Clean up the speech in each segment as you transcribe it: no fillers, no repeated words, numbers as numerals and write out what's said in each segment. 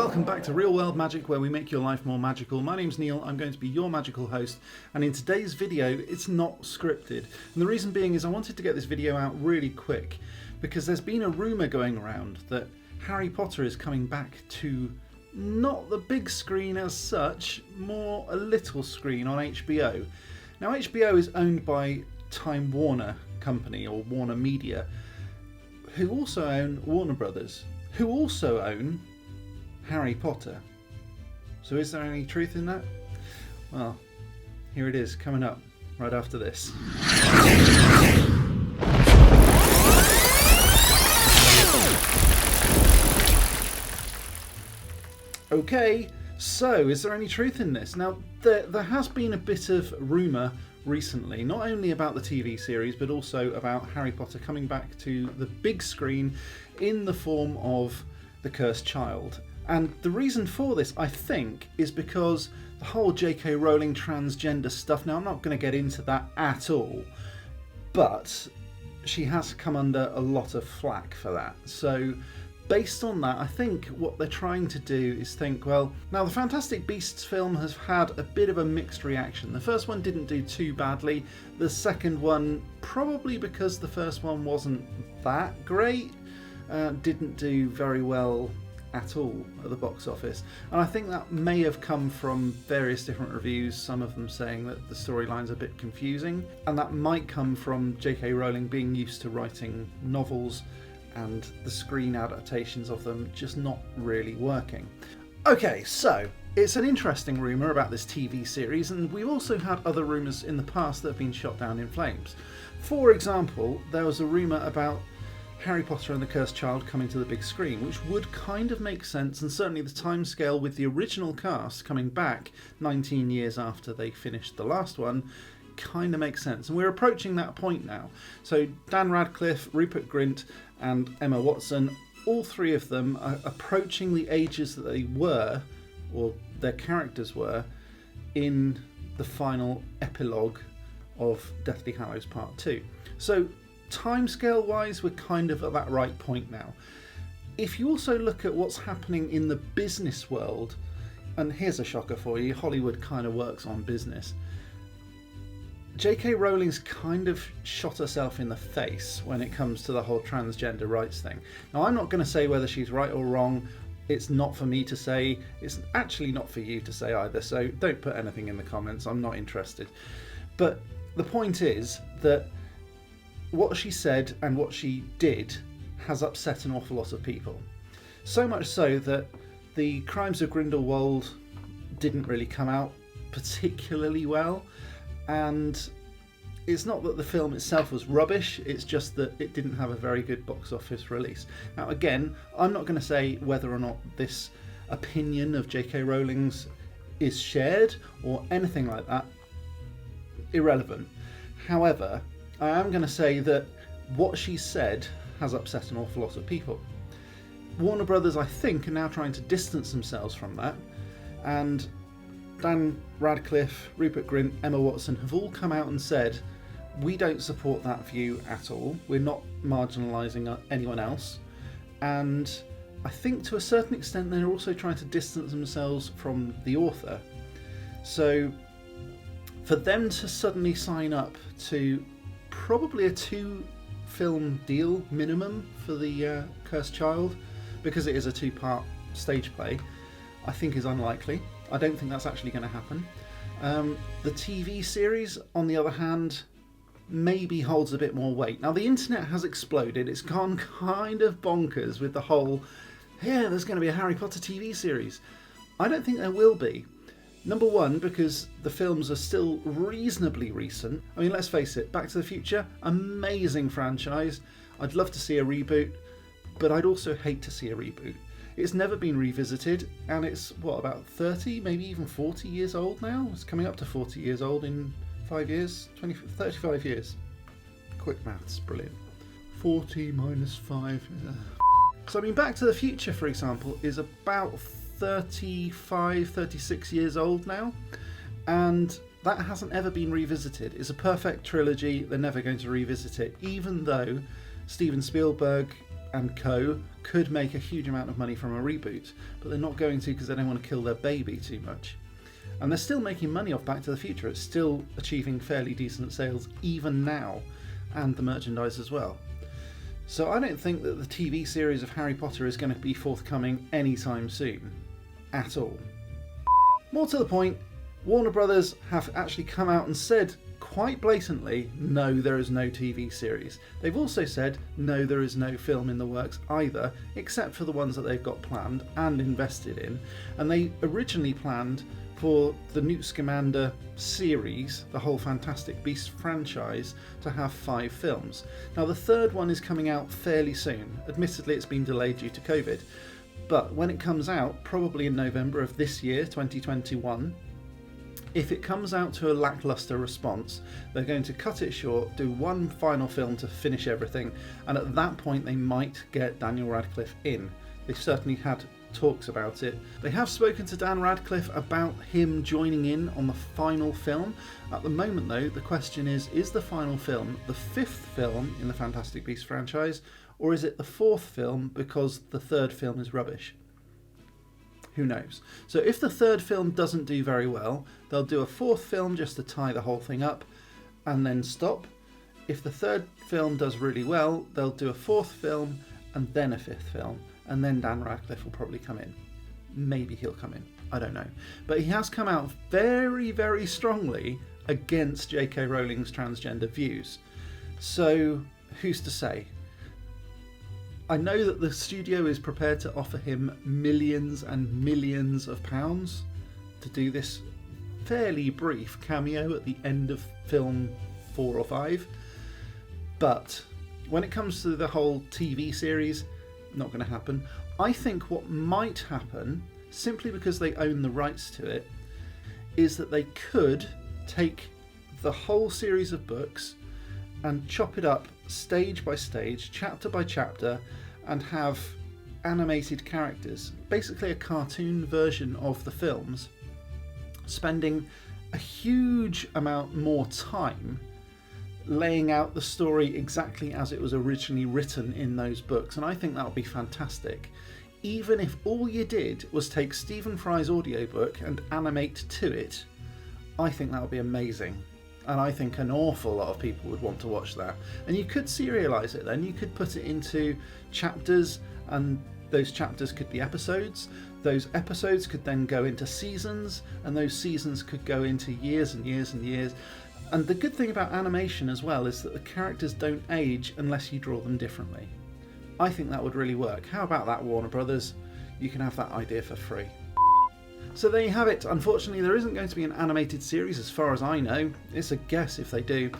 Welcome back to Real World Magic, where we make your life more magical. My name's Neil, I'm going to be your magical host, and in today's video it's not scripted. And the reason being is I wanted to get this video out really quick because there's been a rumour going around that Harry Potter is coming back to not the big screen as such, more a little screen on HBO. Now HBO is owned by Time Warner Company, or Warner Media, who also own Warner Brothers, who also own Harry Potter. So is there any truth in that? Well, here it is, coming up right after this. Okay, so is there any truth in this? Now, there has been a bit of rumour recently, not only about the TV series, but also about Harry Potter coming back to the big screen in the form of The Cursed Child. And the reason for this, I think, is because the whole JK Rowling transgender stuff, now I'm not going to get into that at all, but she has come under a lot of flack for that. So based on that, I think what they're trying to do is think, well, now the Fantastic Beasts film has had a bit of a mixed reaction. The first one didn't do too badly. The second one, probably because the first one wasn't that great, didn't do very well at all at the box office, and I think that may have come from various different reviews, some of them saying that the storyline's a bit confusing, and that might come from JK Rowling being used to writing novels and the screen adaptations of them just not really working. Okay, so it's an interesting rumour about this TV series, and we've also had other rumours in the past that have been shot down in flames. For example, there was a rumour about Harry Potter and the Cursed Child coming to the big screen, which would kind of make sense, and certainly the timescale with the original cast coming back 19 years after they finished the last one kind of makes sense. And we're approaching that point now. So Dan Radcliffe, Rupert Grint and Emma Watson, all three of them are approaching the ages that they were, or their characters were, in the final epilogue of Deathly Hallows Part 2. So timescale wise, we're kind of at that right point now. If you also look at what's happening in the business world, and here's a shocker for you, Hollywood kind of works on business. JK Rowling's kind of shot herself in the face when it comes to the whole transgender rights thing. Now, I'm not going to say whether she's right or wrong. It's not for me to say. It's actually not for you to say either, so don't put anything in the comments. I'm not interested. But the point is that what she said and what she did has upset an awful lot of people. So much so that the Crimes of Grindelwald didn't really come out particularly well, and it's not that the film itself was rubbish, it's just that it didn't have a very good box office release. Now again, I'm not going to say whether or not this opinion of JK Rowling's is shared or anything like that. Irrelevant. However, I am going to say that what she said has upset an awful lot of people. Warner Brothers, I think, are now trying to distance themselves from that, and Dan Radcliffe, Rupert Grint, Emma Watson have all come out and said, we don't support that view at all, we're not marginalising anyone else, and I think to a certain extent they're also trying to distance themselves from the author. So for them to suddenly sign up to probably a 2-film deal minimum for the Cursed Child, because it is a 2-part stage play, I think is unlikely. I don't think that's actually going to happen. The TV series, on the other hand, maybe holds a bit more weight. Now the internet has exploded. It's gone kind of bonkers with the whole, yeah, there's going to be a Harry Potter TV series. I don't think there will be. Number one, because the films are still reasonably recent. I mean, let's face it, Back to the Future, amazing franchise. I'd love to see a reboot, but I'd also hate to see a reboot. It's never been revisited, and it's, what, about 30, maybe even 40 years old now? It's coming up to 40 years old in 5 years, 35 years. Quick maths, brilliant. 40 minus 5. So, I mean, Back to the Future, for example, is about 35, 36 years old now, and that hasn't ever been revisited. It's a perfect trilogy. They're never going to revisit it, even though Steven Spielberg and co. could make a huge amount of money from a reboot, but they're not going to because they don't want to kill their baby too much. And they're still making money off Back to the Future. It's still achieving fairly decent sales even now, and the merchandise as well. So I don't think that the TV series of Harry Potter is going to be forthcoming anytime soon, at all. More to the point, Warner Brothers have actually come out and said quite blatantly, no, there is no TV series. They've also said, no, there is no film in the works either, except for the ones that they've got planned and invested in. And they originally planned for the Newt Scamander series, the whole Fantastic Beasts franchise, to have 5 films. Now the third one is coming out fairly soon. Admittedly, it's been delayed due to COVID, but when it comes out, probably in November of this year, 2021, if it comes out to a lackluster response, they're going to cut it short, do one final film to finish everything, and at that point they might get Daniel Radcliffe in. They've certainly had talks about it. They have spoken to Dan Radcliffe about him joining in on the final film. At the moment though, the question is the final film the 5th film in the Fantastic Beasts franchise, or is it the 4th film because the 3rd film is rubbish? Who knows? So if the 3rd film doesn't do very well, they'll do a 4th film just to tie the whole thing up and then stop. If the 3rd film does really well, they'll do a 4th film and then a 5th film, and then Dan Radcliffe will probably come in. Maybe he'll come in, I don't know. But he has come out very, very strongly against JK Rowling's transgender views. So who's to say? I know that the studio is prepared to offer him millions and millions of pounds to do this fairly brief cameo at the end of film 4 or 5. But when it comes to the whole TV series, not going to happen. I think what might happen, simply because they own the rights to it, is that they could take the whole series of books and chop it up stage by stage, chapter by chapter, and have animated characters, basically a cartoon version of the films, spending a huge amount more time laying out the story exactly as it was originally written in those books. And I think that would be fantastic. Even if all you did was take Stephen Fry's audiobook and animate to it, I think that would be amazing. And I think an awful lot of people would want to watch that. And you could serialise it then. You could put it into chapters, and those chapters could be episodes. Those episodes could then go into seasons, and those seasons could go into years and years and years. And the good thing about animation as well is that the characters don't age unless you draw them differently. I think that would really work. How about that, Warner Brothers? You can have that idea for free. So there you have it. Unfortunately, there isn't going to be an animated series as far as I know. It's a guess if they do.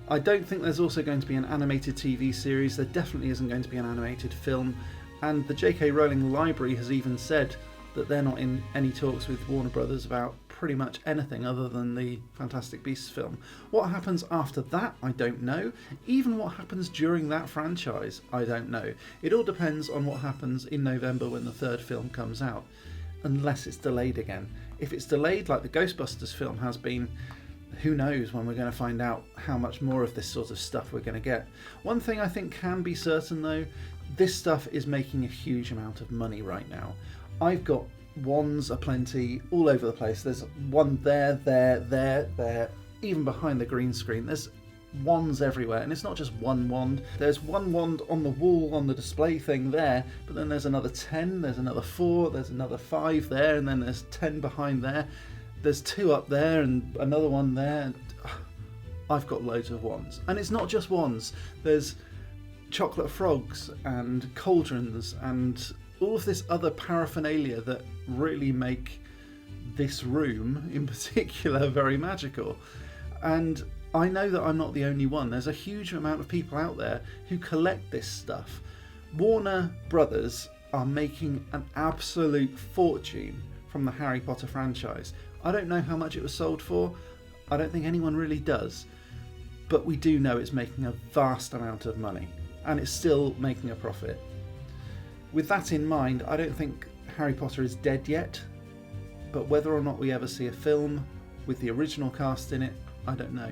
I don't think there's also going to be an animated TV series. There definitely isn't going to be an animated film. And the JK Rowling library has even said that they're not in any talks with Warner Brothers about pretty much anything other than the Fantastic Beasts film. What happens after that, I don't know. Even what happens during that franchise, I don't know. It all depends on what happens in November when the 3rd film comes out. Unless it's delayed again. If it's delayed like the Ghostbusters film has been, who knows when we're going to find out how much more of this sort of stuff we're going to get. One thing I think can be certain though, this stuff is making a huge amount of money right now. I've got wands aplenty all over the place. There's one there, even behind the green screen. There's wands everywhere, and it's not just one wand. There's one wand on the wall on the display thing there, but then there's another 10, there's another 4, there's another 5 there, and then there's 10 behind there. There's 2 up there and another one there. And I've got loads of wands, and it's not just wands. There's chocolate frogs and cauldrons and all of this other paraphernalia that really make this room in particular very magical. And I know that I'm not the only one. There's a huge amount of people out there who collect this stuff. Warner Brothers are making an absolute fortune from the Harry Potter franchise. I don't know how much it was sold for. I don't think anyone really does. But we do know it's making a vast amount of money, and it's still making a profit. With that in mind, I don't think Harry Potter is dead yet, but whether or not we ever see a film with the original cast in it, I don't know.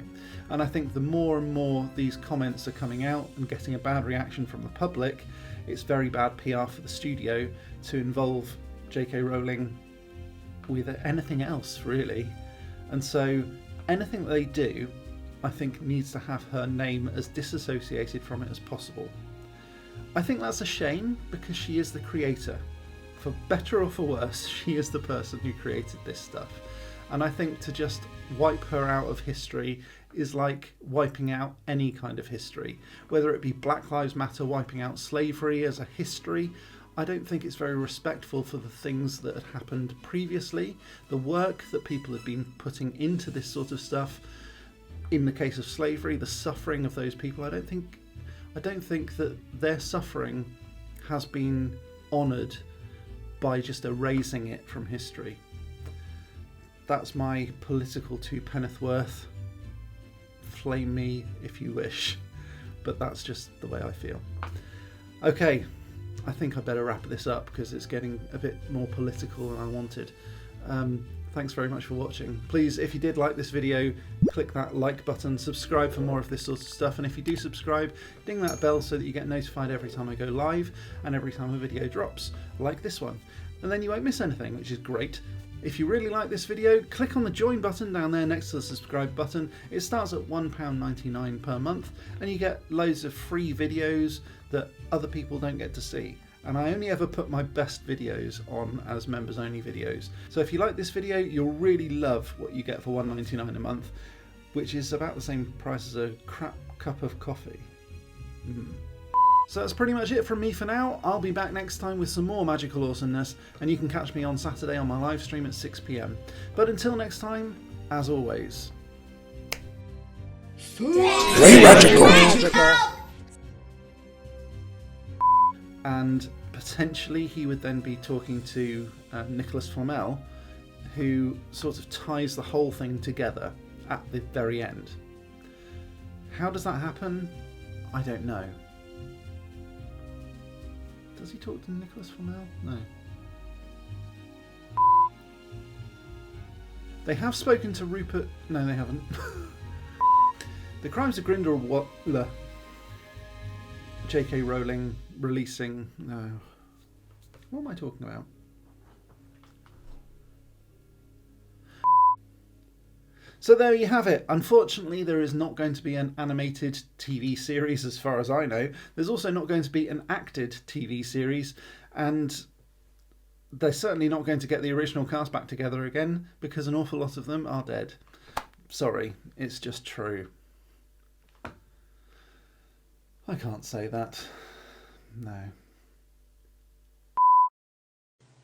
And I think the more and more these comments are coming out and getting a bad reaction from the public, it's very bad PR for the studio to involve JK Rowling with anything else, really. And so anything that they do, I think, needs to have her name as disassociated from it as possible. I think that's a shame, because she is the creator. For better or for worse, she is the person who created this stuff. And I think to just wipe her out of history is like wiping out any kind of history. Whether it be Black Lives Matter wiping out slavery as a history, I don't think it's very respectful for the things that had happened previously, the work that people have been putting into this sort of stuff. In the case of slavery, the suffering of those people, I don't think that their suffering has been honoured by just erasing it from history. That's my political two penneth worth. Flame me if you wish, but that's just the way I feel. Okay, I think I better wrap this up because it's getting a bit more political than I wanted. Thanks very much for watching. Please, if you did like this video, click that like button, subscribe for more of this sort of stuff, and if you do subscribe, ding that bell so that you get notified every time I go live and every time a video drops, like this one. And then you won't miss anything, which is great. If you really like this video, click on the join button down there next to the subscribe button. It starts at £1.99 per month, and you get loads of free videos that other people don't get to see. And I only ever put my best videos on as members only videos. So if you like this video, you'll really love what you get for £1.99 a month, which is about the same price as a crap cup of coffee. So that's pretty much it from me for now. I'll be back next time with some more magical awesomeness, and you can catch me on Saturday on my live stream at 6 PM. But until next time, as always, Very magical. and potentially he would then be talking to Nicholas Flamel, who sort of ties the whole thing together at the very end. How does that happen? I don't know. Does he talk to Nicholas Flamel? No. They have spoken to Rupert. No, they haven't. The Crimes of Grindelwald. JK Rowling releasing. No. What am I talking about? So there you have it. Unfortunately, there is not going to be an animated TV series as far as I know. There's also not going to be an acted TV series, and they're certainly not going to get the original cast back together again because an awful lot of them are dead. Sorry, it's just true. I can't say that. No.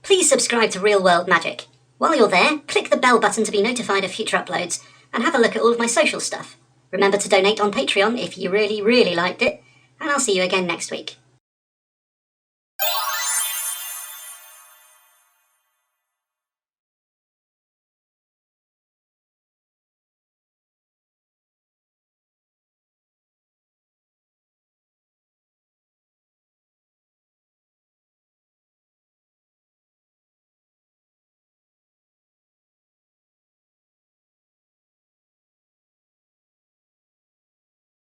Please subscribe to Real World Magic. While you're there, click the bell button to be notified of future uploads, and have a look at all of my social stuff. Remember to donate on Patreon if you really, really liked it, and I'll see you again next week.